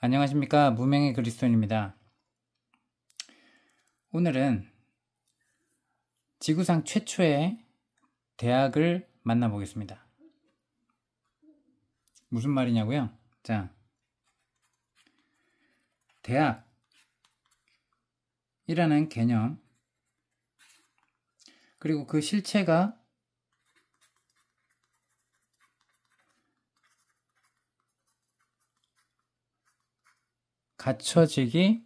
안녕하십니까. 무명의 그리스도인입니다. 오늘은 지구상 최초의 대학을 만나보겠습니다. 무슨 말이냐고요? 자, 대학이라는 개념, 그리고 그 실체가 갖춰지기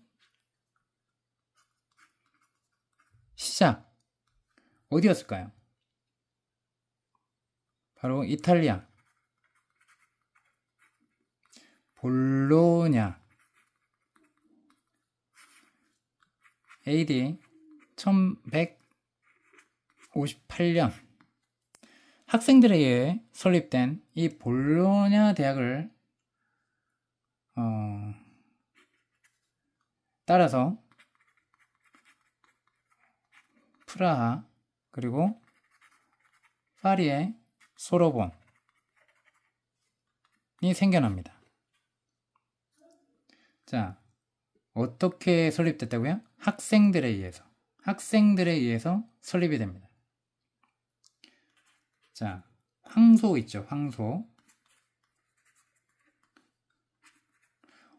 시작 어디였을까요? 바로 이탈리아 볼로냐 AD 1158년 학생들에 의해 설립된 이 볼로냐 대학을 따라서 프라하 그리고 파리의 소르본이 생겨납니다. 자, 어떻게 설립됐다고요? 학생들에 의해서 설립이 됩니다. 자, 황소 있죠,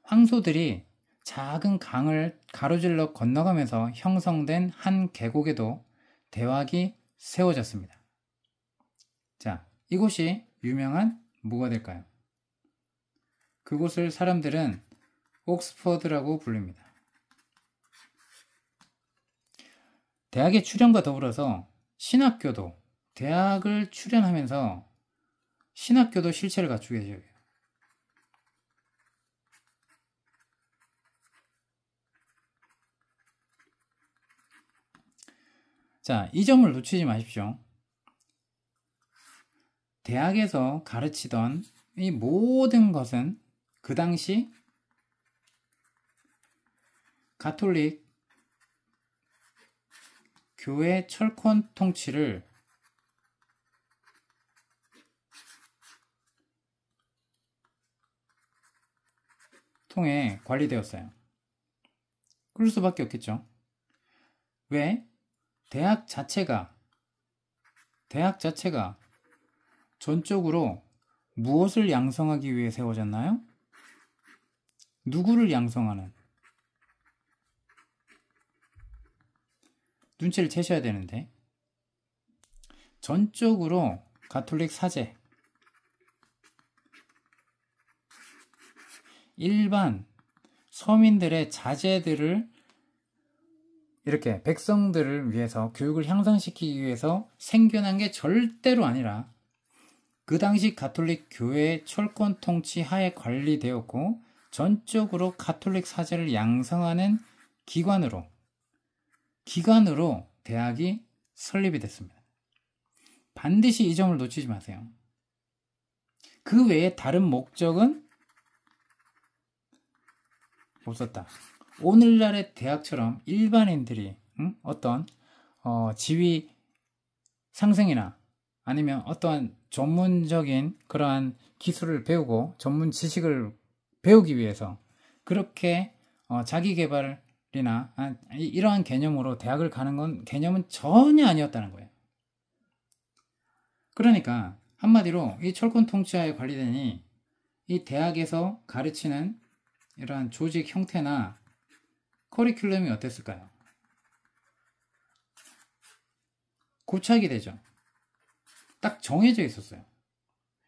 황소들이 작은 강을 가로질러 건너가면서 형성된 한 계곡에도 대학이 세워졌습니다. 자, 이곳이 유명한 뭐가 될까요? 그곳을 사람들은 옥스퍼드라고 부릅니다. 대학의 출현과 더불어서 신학교도 대학을 출현하면서 신학교도 실체를 갖추게 되죠. 자, 이 점을 놓치지 마십시오. 대학에서 가르치던 이 모든 것은 그 당시 가톨릭 교회 철권 통치를 통해 관리되었어요. 그럴 수밖에 없겠죠. 왜? 대학 자체가 전적으로 무엇을 양성하기 위해 세워졌나요? 누구를 양성하는? 눈치를 채셔야 되는데, 전적으로 가톨릭 사제, 일반 서민들의 자제들을 이렇게 백성들을 위해서 교육을 향상시키기 위해서 생겨난 게 절대로 아니라 그 당시 가톨릭 교회의 철권 통치 하에 관리되었고 전적으로 가톨릭 사제를 양성하는 기관으로 대학이 설립이 됐습니다. 반드시 이 점을 놓치지 마세요. 그 외에 다른 목적은 없었다. 오늘날의 대학처럼 일반인들이 어떤 지위 상승이나 아니면 어떠한 전문적인 그러한 기술을 배우고 전문 지식을 배우기 위해서 그렇게 자기 개발이나 이러한 개념으로 대학을 가는 개념은 전혀 아니었다는 거예요. 그러니까 한마디로 이 철권 통치하에 관리되니 이 대학에서 가르치는 이러한 조직 형태나 커리큘럼이 어땠을까요? 고착이 되죠. 딱 정해져 있었어요.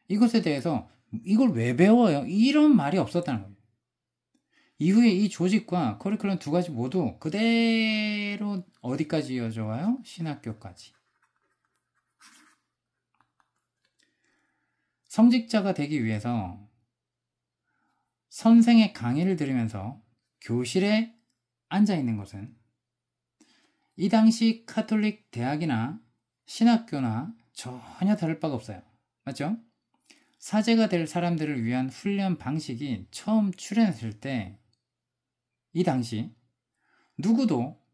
이것에 대해서 이걸 왜 배워요? 이런 말이 없었다는 거예요. 이후에 이 조직과 커리큘럼 두 가지 모두 그대로 어디까지 이어져 와요? 신학교까지. 성직자가 되기 위해서 선생의 강의를 들으면서 교실에 앉아있는 것은 이 당시 카톨릭 대학이나 신학교나 전혀 다를 바가 없어요. 맞죠? 사제가 될 사람들을 위한 훈련 방식이 처음 출현했을 때 이 당시 누구도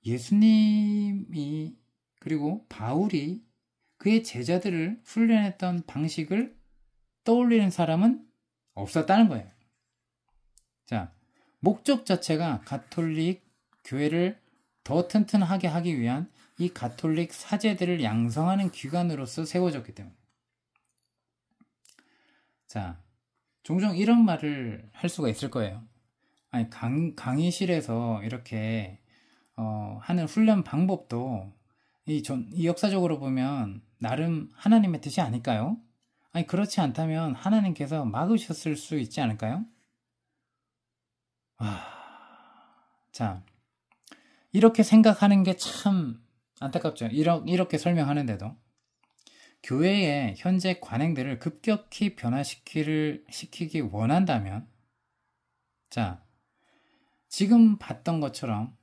예수님이 그리고 바울이 그의 제자들을 훈련했던 방식을 떠올리는 사람은 없었다는 거예요. 자, 목적 자체가 가톨릭 교회를 더 튼튼하게 하기 위한 이 가톨릭 사제들을 양성하는 기관으로서 세워졌기 때문에. 자, 종종 이런 말을 할 수가 있을 거예요. 아니, 강의실에서 이렇게 하는 훈련 방법도 이 역사적으로 보면 나름 하나님의 뜻이 아닐까요? 아니, 그렇지 않다면 하나님께서 막으셨을 수 있지 않을까요? 자, 이렇게 생각하는 게 참 안타깝죠. 이렇게 설명하는데도 교회의 현재 관행들을 급격히 변화시키기 원한다면, 자, 지금 봤던 것처럼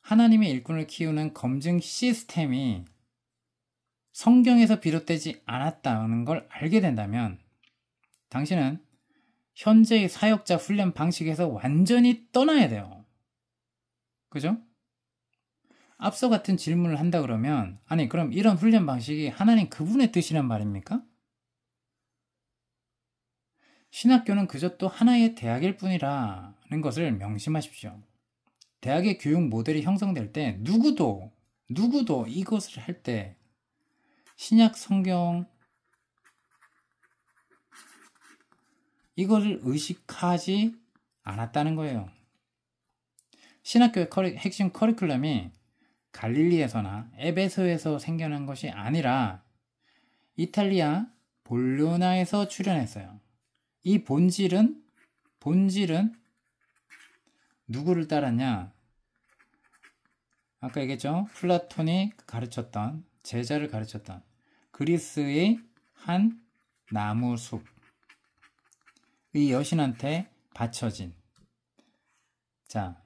하나님의 일꾼을 키우는 검증 시스템이 성경에서 비롯되지 않았다는 걸 알게 된다면 당신은 현재의 사역자 훈련 방식에서 완전히 떠나야 돼요. 그죠? 앞서 같은 질문을 한다 그러면, 아니 그럼 이런 훈련 방식이 하나님 그분의 뜻이란 말입니까? 신학교는 그저 또 하나의 대학일 뿐이라는 것을 명심하십시오. 대학의 교육 모델이 형성될 때 누구도 이것을 할 때 신약 성경 이것을 의식하지 않았다는 거예요. 신학교의 핵심 커리큘럼이 갈릴리에서나 에베소에서 생겨난 것이 아니라 이탈리아 볼로나에서 출현했어요. 이 본질은 누구를 따랐냐? 아까 얘기했죠? 플라톤이 가르쳤던, 제자를 가르쳤던 그리스의 한 나무숲의 여신한테 바쳐진, 자,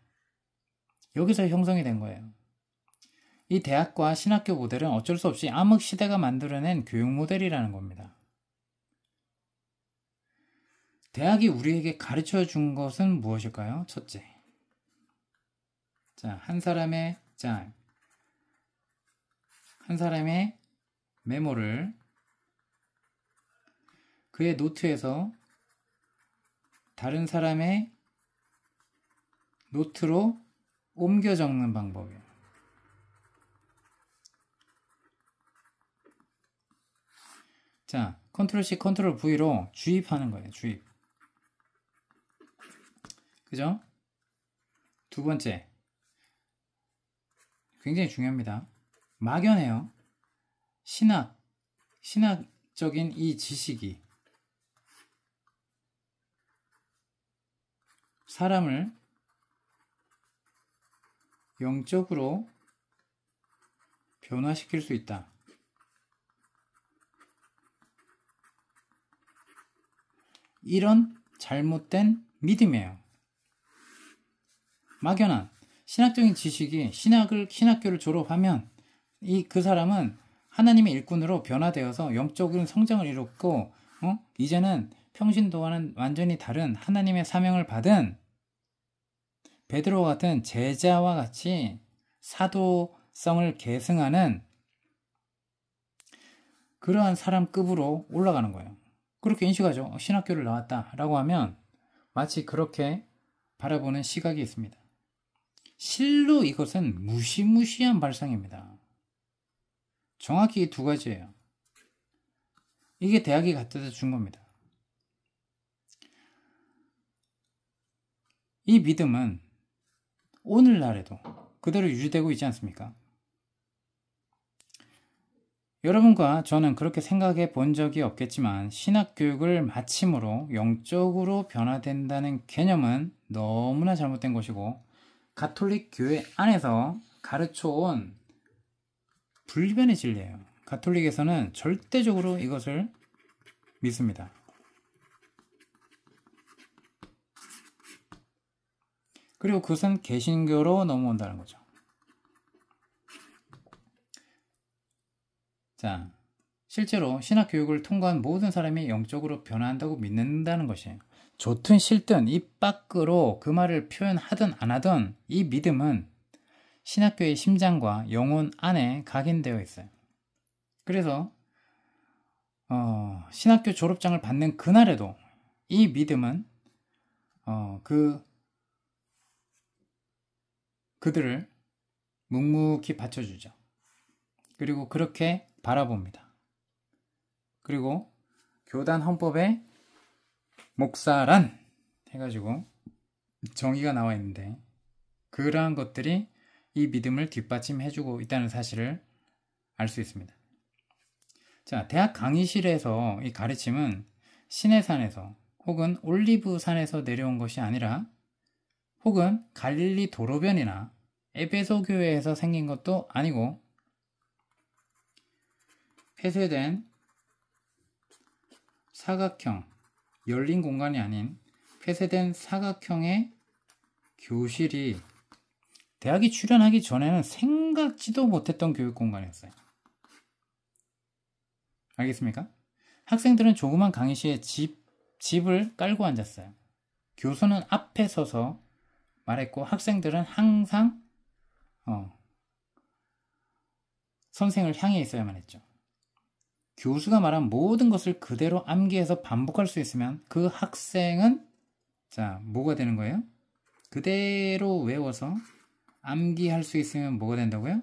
여기서 형성이 된 거예요. 이 대학과 신학교 모델은 어쩔 수 없이 암흑 시대가 만들어낸 교육 모델이라는 겁니다. 대학이 우리에게 가르쳐 준 것은 무엇일까요? 첫째, 자, 한 사람의 메모를 그의 노트에서 다른 사람의 노트로 옮겨 적는 방법이에요. 자, 컨트롤 C, 컨트롤 V로 주입하는 거예요. 주입. 그죠? 두 번째, 굉장히 중요합니다. 막연해요. 신학적인 이 지식이 사람을 영적으로 변화시킬 수 있다. 이런 잘못된 믿음이에요. 막연한 신학적인 지식이 신학교를 졸업하면 그 사람은 하나님의 일꾼으로 변화되어서 영적인 성장을 이뤘고 이제는 평신도와는 완전히 다른 하나님의 사명을 받은 베드로와 같은 제자와 같이 사도성을 계승하는 그러한 사람급으로 올라가는 거예요. 그렇게 인식하죠. 신학교를 나왔다라고 하면 마치 그렇게 바라보는 시각이 있습니다. 실로 이것은 무시무시한 발상입니다. 정확히 이 두 가지예요. 이게 대학이 갖다 준 겁니다. 이 믿음은 오늘날에도 그대로 유지되고 있지 않습니까? 여러분과 저는 그렇게 생각해 본 적이 없겠지만 신학교육을 마침으로 영적으로 변화된다는 개념은 너무나 잘못된 것이고 가톨릭 교회 안에서 가르쳐온 불변의 진리예요. 가톨릭에서는 절대적으로 이것을 믿습니다. 그리고 그것은 개신교로 넘어온다는 거죠. 자, 실제로 신학교육을 통과한 모든 사람이 영적으로 변화한다고 믿는다는 것이에요. 좋든 싫든 입 밖으로 그 말을 표현하든 안 하든 이 믿음은 신학교의 심장과 영혼 안에 각인되어 있어요. 그래서 신학교 졸업장을 받는 그날에도 이 믿음은 그들을 묵묵히 받쳐주죠. 그리고 그렇게 바라봅니다. 그리고 교단 헌법에 목사란 해가지고 정의가 나와 있는데, 그러한 것들이 이 믿음을 뒷받침해주고 있다는 사실을 알 수 있습니다. 자, 대학 강의실에서 이 가르침은 시내산에서 혹은 올리브산에서 내려온 것이 아니라, 혹은 갈릴리 도로변이나 에베소 교회에서 생긴 것도 아니고, 폐쇄된 사각형, 열린 공간이 아닌 폐쇄된 사각형의 교실이 대학이 출현하기 전에는 생각지도 못했던 교육 공간이었어요. 알겠습니까? 학생들은 조그만 강의실에 집을 깔고 앉았어요. 교수는 앞에 서서 말했고, 학생들은 항상 선생을 향해 있어야만 했죠. 교수가 말한 모든 것을 그대로 암기해서 반복할 수 있으면 그 학생은 뭐가 되는 거예요? 그대로 외워서 암기할 수 있으면 뭐가 된다고요?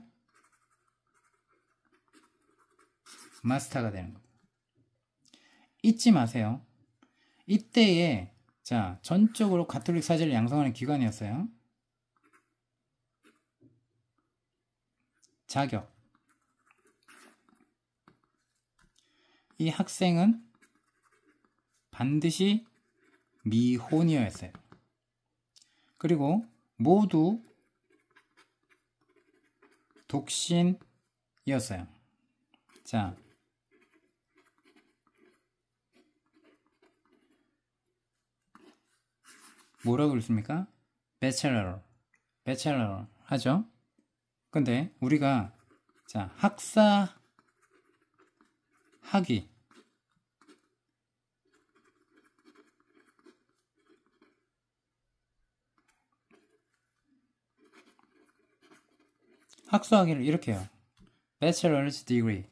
마스터가 되는 거예요. 잊지 마세요. 이때에 전적으로 가톨릭 사제를 양성하는 기관이었어요. 자격. 이 학생은 반드시 미혼이어야 했어요. 그리고 모두 독신이었어요. 뭐라고 읽습니까? bachelor 하죠. 근데 우리가 학사 학위, 학사학위를 이렇게 해요. bachelor's degree.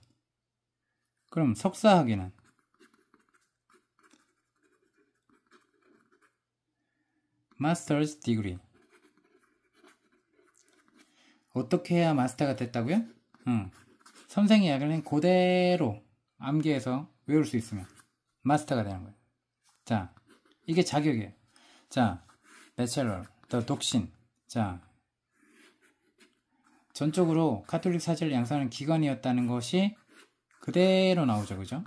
그럼 석사학위는 master's degree. 어떻게 해야 마스터가 됐다고요? 선생의 이야기는 그대로 암기해서 외울 수 있으면 마스터가 되는 거예요. 이게 자격이에요. 배첼러, 더 독신. 전적으로 가톨릭 사제를 양성하는 기관이었다는 것이 그대로 나오죠. 그죠?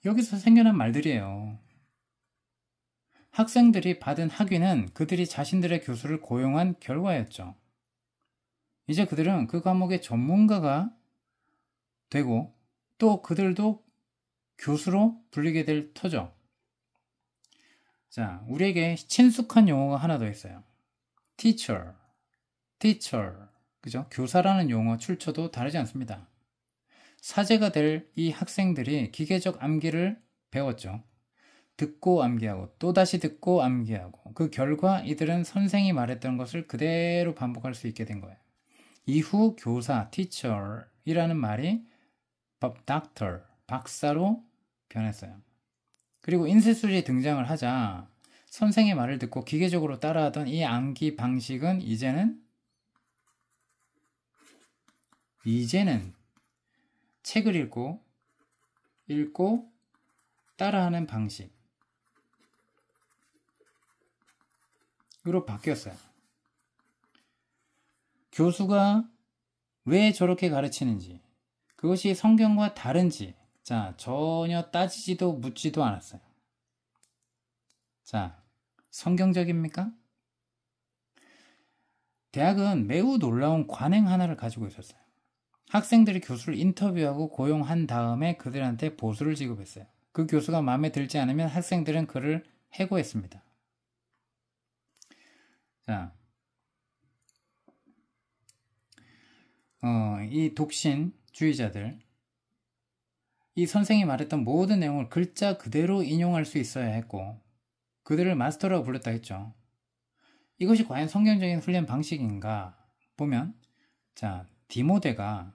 여기서 생겨난 말들이에요. 학생들이 받은 학위는 그들이 자신들의 교수를 고용한 결과였죠. 이제 그들은 그 과목의 전문가가 되고, 또 그들도 교수로 불리게 될 터죠. 우리에게 친숙한 용어가 하나 더 있어요. teacher. 그죠? 교사라는 용어 출처도 다르지 않습니다. 사제가 될 이 학생들이 기계적 암기를 배웠죠. 듣고 암기하고 또다시 듣고 암기하고, 그 결과 이들은 선생이 말했던 것을 그대로 반복할 수 있게 된 거예요. 이후 교사, teacher이라는 말이 doctor, 박사로 변했어요. 그리고 인쇄술이 등장을 하자 선생의 말을 듣고 기계적으로 따라하던 이 암기 방식은 이제는 책을 읽고 따라하는 방식으로 바뀌었어요. 교수가 왜 저렇게 가르치는지, 그것이 성경과 다른지 전혀 따지지도 묻지도 않았어요. 성경적입니까? 대학은 매우 놀라운 관행 하나를 가지고 있었어요. 학생들이 교수를 인터뷰하고 고용한 다음에 그들한테 보수를 지급했어요. 그 교수가 마음에 들지 않으면 학생들은 그를 해고했습니다. 이 독신주의자들, 이 선생이 말했던 모든 내용을 글자 그대로 인용할 수 있어야 했고, 그들을 마스터라고 불렀다 했죠. 이것이 과연 성경적인 훈련 방식인가 보면, 디모데가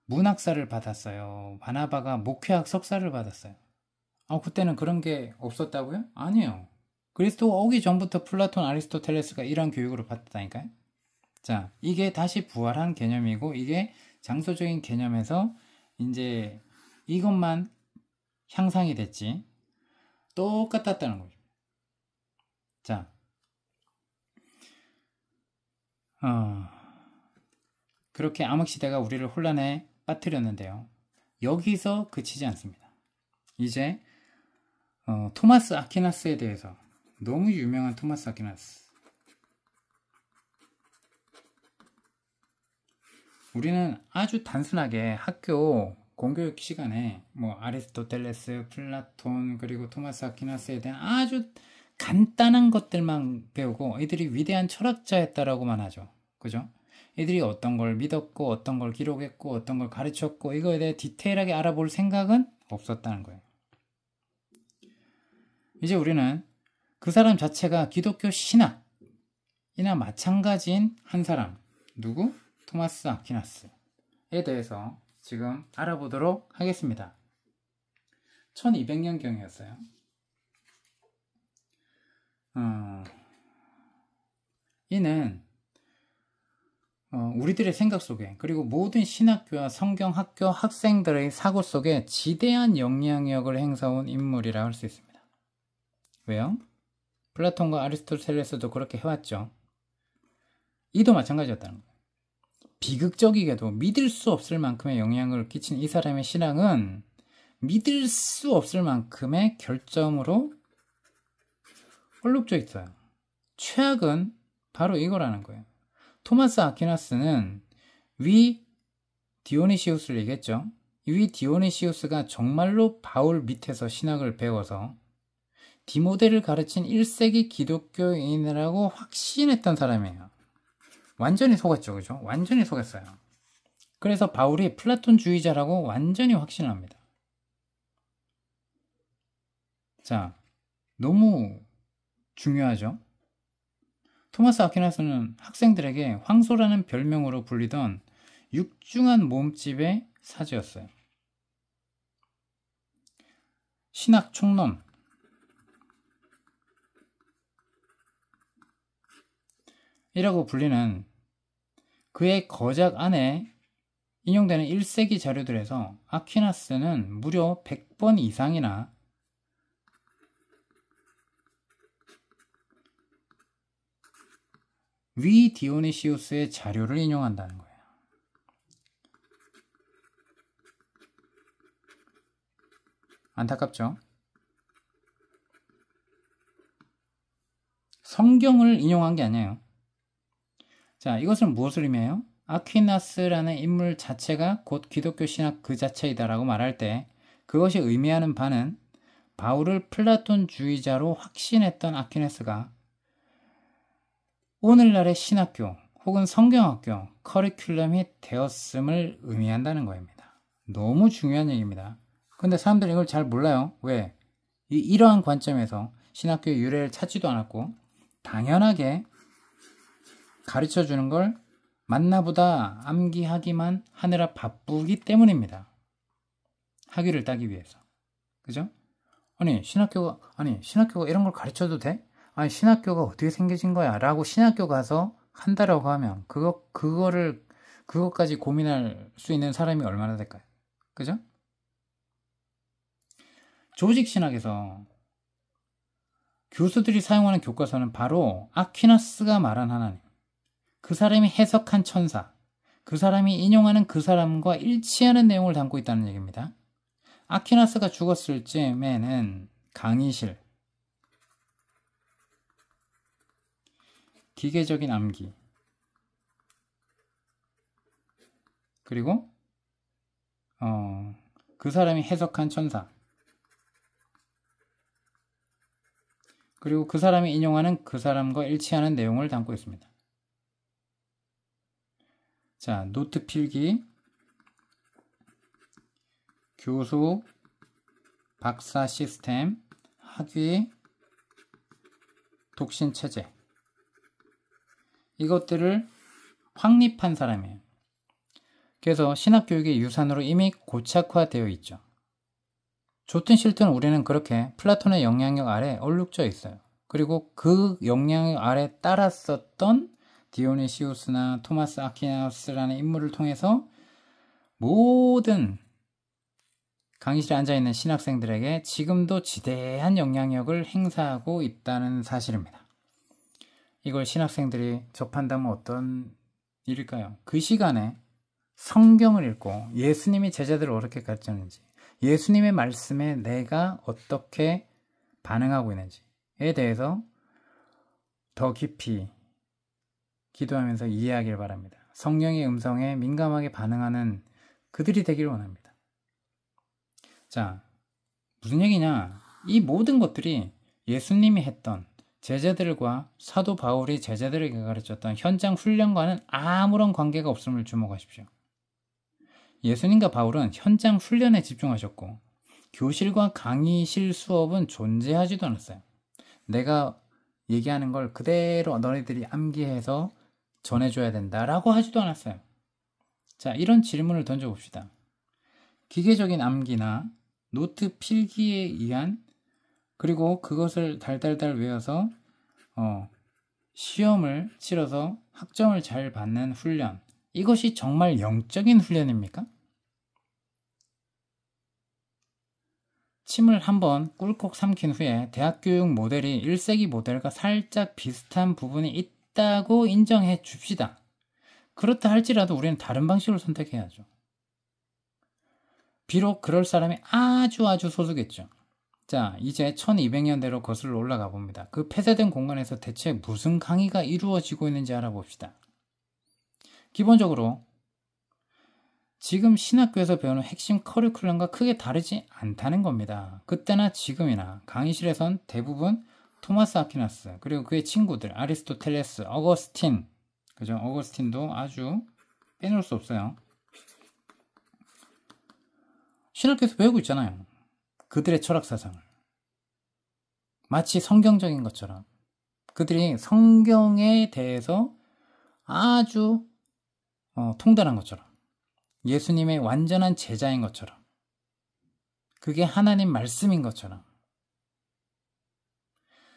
문학사를 받았어요. 바나바가 목회학 석사를 받았어요. 그때는 그런 게 없었다고요? 아니에요. 그리스도가 오기 전부터 플라톤, 아리스토텔레스가 이런 교육으로 받았다니까요. 자, 이게 다시 부활한 개념이고, 이게 장소적인 개념에서 이제 이것만 향상이 됐지 똑같았다는 거죠. 자, 그렇게 암흑시대가 우리를 혼란에 빠뜨렸는데요. 여기서 그치지 않습니다. 이제 토마스 아퀴나스에 대해서, 너무 유명한 토마스 아퀴나스, 우리는 아주 단순하게 학교 공교육 시간에 뭐 아리스토텔레스, 플라톤, 그리고 토마스 아퀴나스에 대한 아주 간단한 것들만 배우고 이들이 위대한 철학자였다라고만 하죠. 그죠? 이들이 어떤 걸 믿었고 어떤 걸 기록했고 어떤 걸 가르쳤고 이거에 대해 디테일하게 알아볼 생각은 없었다는 거예요. 이제 우리는 그 사람 자체가 기독교 신학이나 마찬가지인 한 사람, 누구? 토마스 아퀴나스에 대해서 지금 알아보도록 하겠습니다. 1200년경이었어요. 이는 우리들의 생각 속에, 그리고 모든 신학교와 성경학교 학생들의 사고 속에 지대한 영향력을 행사한 인물이라 할 수 있습니다. 왜요? 플라톤과 아리스토텔레스도 그렇게 해왔죠. 이도 마찬가지였다는 거예요. 비극적이게도 믿을 수 없을 만큼의 영향을 끼친 이 사람의 신앙은 믿을 수 없을 만큼의 결점으로 얼룩져 있어요. 최악은 바로 이거라는 거예요. 토마스 아퀴나스는 위 디오니시우스를 얘기했죠. 위 디오니시우스가 정말로 바울 밑에서 신학을 배워서 디모데를 가르친 1세기 기독교인이라고 확신했던 사람이에요. 완전히 속았죠. 그죠? 완전히 속았어요. 그래서 바울이 플라톤주의자라고 완전히 확신을 합니다. 자, 너무 중요하죠? 토마스 아퀴나스는 학생들에게 황소라는 별명으로 불리던 육중한 몸집의 사제였어요. 신학 총론, 이라고 불리는 그의 거작 안에 인용되는 1세기 자료들에서 아퀴나스는 무려 100번 이상이나 위 디오니시우스의 자료를 인용한다는 거예요. 안타깝죠? 성경을 인용한 게 아니에요. 자, 이것은 무엇을 의미해요? 아퀴나스라는 인물 자체가 곧 기독교 신학 그 자체이다라고 말할 때 그것이 의미하는 바는 바울을 플라톤주의자로 확신했던 아퀴나스가 오늘날의 신학교 혹은 성경학교 커리큘럼이 되었음을 의미한다는 것입니다. 너무 중요한 얘기입니다. 근데 사람들이 이걸 잘 몰라요. 왜? 이러한 관점에서 신학교의 유래를 찾지도 않았고 당연하게 가르쳐주는 걸 맞나보다 암기하기만 하느라 바쁘기 때문입니다. 학위를 따기 위해서. 그죠? 신학교가 이런 걸 가르쳐도 돼? 아니, 신학교가 어떻게 생겨진 거야? 라고 신학교 가서 한다라고 하면, 그것까지 고민할 수 있는 사람이 얼마나 될까요? 그죠? 조직신학에서 교수들이 사용하는 교과서는 바로 아퀴나스가 말한 하나님, 그 사람이 해석한 천사, 그 사람이 인용하는 그 사람과 일치하는 내용을 담고 있다는 얘기입니다. 아퀴나스가 죽었을 쯤에는 강의실, 기계적인 암기, 그리고 그 사람이 해석한 천사, 그리고 그 사람이 인용하는 그 사람과 일치하는 내용을 담고 있습니다. 자, 노트 필기, 교수, 박사 시스템, 학위, 독신 체제, 이것들을 확립한 사람이에요. 그래서 신학교육의 유산으로 이미 고착화되어 있죠. 좋든 싫든 우리는 그렇게 플라톤의 영향력 아래 얼룩져 있어요. 그리고 그 영향 아래 따랐었던 디오니시우스나 토마스 아퀴나스라는 인물을 통해서 모든 강의실에 앉아있는 신학생들에게 지금도 지대한 영향력을 행사하고 있다는 사실입니다. 이걸 신학생들이 접한다면 어떤 일일까요? 그 시간에 성경을 읽고 예수님이 제자들을 어떻게 가르쳤는지, 예수님의 말씀에 내가 어떻게 반응하고 있는지에 대해서 더 깊이 기도하면서 이해하길 바랍니다. 성령의 음성에 민감하게 반응하는 그들이 되길 원합니다. 자, 무슨 얘기냐? 이 모든 것들이 예수님이 했던 제자들과 사도 바울이 제자들에게 가르쳤던 현장 훈련과는 아무런 관계가 없음을 주목하십시오. 예수님과 바울은 현장 훈련에 집중하셨고 교실과 강의실 수업은 존재하지도 않았어요. 내가 얘기하는 걸 그대로 너희들이 암기해서 전해줘야 된다라고 하지도 않았어요. 자, 이런 질문을 던져봅시다. 기계적인 암기나 노트 필기에 의한, 그리고 그것을 달달달 외워서 시험을 치러서 학점을 잘 받는 훈련, 이것이 정말 영적인 훈련입니까? 침을 한번 꿀꺽 삼킨 후에 대학 교육 모델이 1세기 모델과 살짝 비슷한 부분이 있다고 인정해 줍시다. 그렇다 할지라도 우리는 다른 방식을 선택해야죠. 비록 그럴 사람이 아주 소수겠죠. 자, 이제 1200년대로 거슬러 올라가 봅니다. 그 폐쇄된 공간에서 대체 무슨 강의가 이루어지고 있는지 알아봅시다. 기본적으로 지금 신학교에서 배우는 핵심 커리큘럼과 크게 다르지 않다는 겁니다. 그때나 지금이나 강의실에선 대부분 토마스 아퀴나스, 그리고 그의 친구들 아리스토텔레스, 어거스틴, 그죠? 어거스틴도 아주 빼놓을 수 없어요. 신학교에서 배우고 있잖아요. 그들의 철학 사상을. 마치 성경적인 것처럼. 그들이 성경에 대해서 아주 통달한 것처럼. 예수님의 완전한 제자인 것처럼. 그게 하나님 말씀인 것처럼.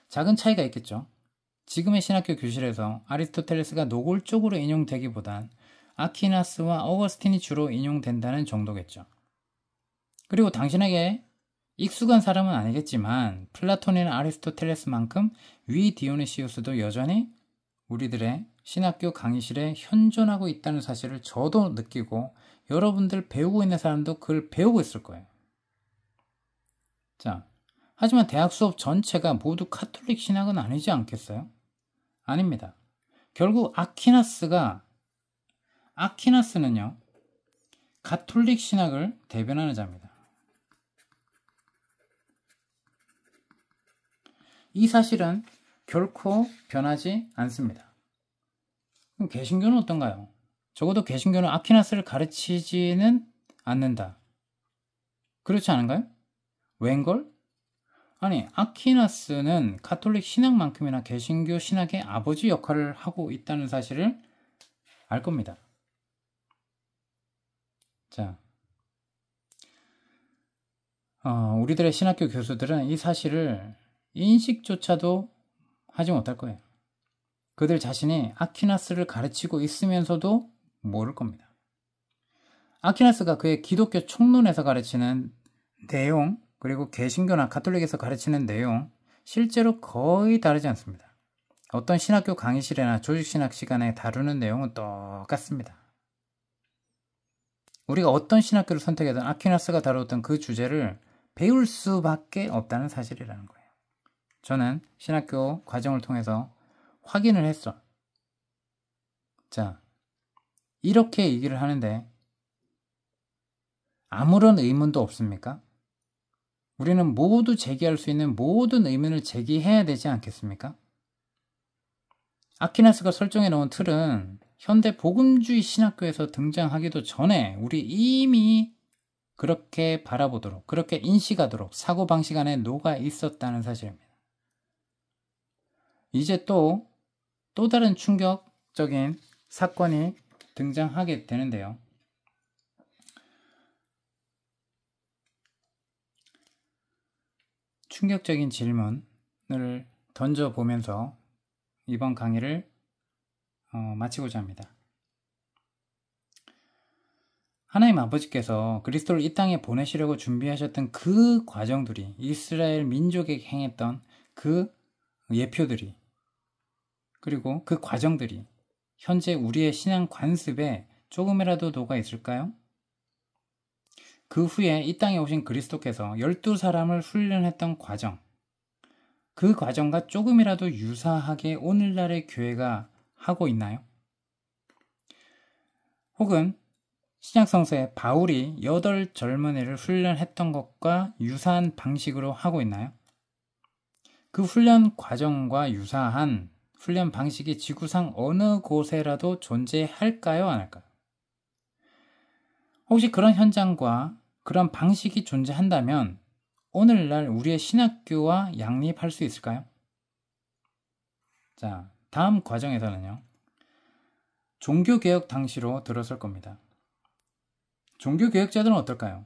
작은 차이가 있겠죠. 지금의 신학교 교실에서 아리스토텔레스가 노골적으로 인용되기보단 아퀴나스와 어거스틴이 주로 인용된다는 정도겠죠. 그리고 당신에게 익숙한 사람은 아니겠지만 플라톤이나 아리스토텔레스만큼 위 디오니시우스도 여전히 우리들의 신학교 강의실에 현존하고 있다는 사실을 저도 느끼고 여러분들 배우고 있는 사람도 그걸 배우고 있을 거예요. 자, 하지만 대학 수업 전체가 모두 카톨릭 신학은 아니지 않겠어요? 아닙니다. 결국 아퀴나스는요, 가톨릭 신학을 대변하는 자입니다. 이 사실은 결코 변하지 않습니다. 그럼 개신교는 어떤가요? 적어도 개신교는 아퀴나스를 가르치지는 않는다. 그렇지 않은가요? 웬걸? 아니, 아퀴나스는 가톨릭 신학만큼이나 개신교 신학의 아버지 역할을 하고 있다는 사실을 알 겁니다. 자, 우리들의 신학교 교수들은 이 사실을 인식조차도 하지 못할 거예요. 그들 자신이 아퀴나스를 가르치고 있으면서도 모를 겁니다. 아퀴나스가 그의 기독교 총론에서 가르치는 내용, 그리고 개신교나 가톨릭에서 가르치는 내용, 실제로 거의 다르지 않습니다. 어떤 신학교 강의실이나 조직신학 시간에 다루는 내용은 똑같습니다. 우리가 어떤 신학교를 선택하든 아퀴나스가 다루었던 그 주제를 배울 수밖에 없다는 사실이라는 거예요. 저는 신학교 과정을 통해서 확인을 했어. 자, 이렇게 얘기를 하는데 아무런 의문도 없습니까? 우리는 모두 제기할 수 있는 모든 의문을 제기해야 되지 않겠습니까? 아퀴나스가 설정해 놓은 틀은 현대 복음주의 신학교에서 등장하기도 전에 우리 이미 그렇게 바라보도록, 그렇게 인식하도록 사고방식 안에 녹아 있었다는 사실입니다. 이제 또 다른 충격적인 사건이 등장하게 되는데요. 충격적인 질문을 던져보면서 이번 강의를 마치고자 합니다. 하나님 아버지께서 그리스도를 이 땅에 보내시려고 준비하셨던 그 과정들이, 이스라엘 민족에게 행했던 그 예표들이, 그리고 그 과정들이 현재 우리의 신앙 관습에 조금이라도 녹아 있을까요? 그 후에 이 땅에 오신 그리스도께서 12사람을 훈련했던 과정, 그 과정과 조금이라도 유사하게 오늘날의 교회가 하고 있나요? 혹은 신약성서에 바울이 8 젊은이를 훈련했던 것과 유사한 방식으로 하고 있나요? 그 훈련 과정과 유사한 훈련 방식이 지구상 어느 곳에라도 존재할까요? 안 할까요? 혹시 그런 현장과 그런 방식이 존재한다면 오늘날 우리의 신학교와 양립할 수 있을까요? 자, 다음 과정에서는요, 종교개혁 당시로 들어설 겁니다. 종교개혁자들은 어떨까요?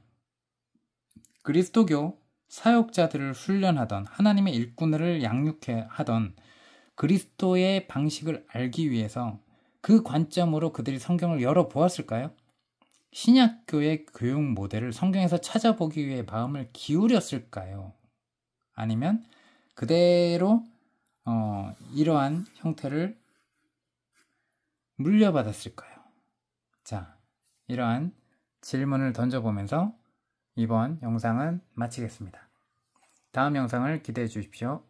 그리스도교 사역자들을 훈련하던, 하나님의 일꾼을 양육해 하던 그리스도의 방식을 알기 위해서 그 관점으로 그들이 성경을 열어보았을까요? 신약교의 교육 모델을 성경에서 찾아보기 위해 마음을 기울였을까요? 아니면 그대로 이러한 형태를 물려받았을까요? 자, 이러한 질문을 던져보면서 이번 영상은 마치겠습니다. 다음 영상을 기대해 주십시오.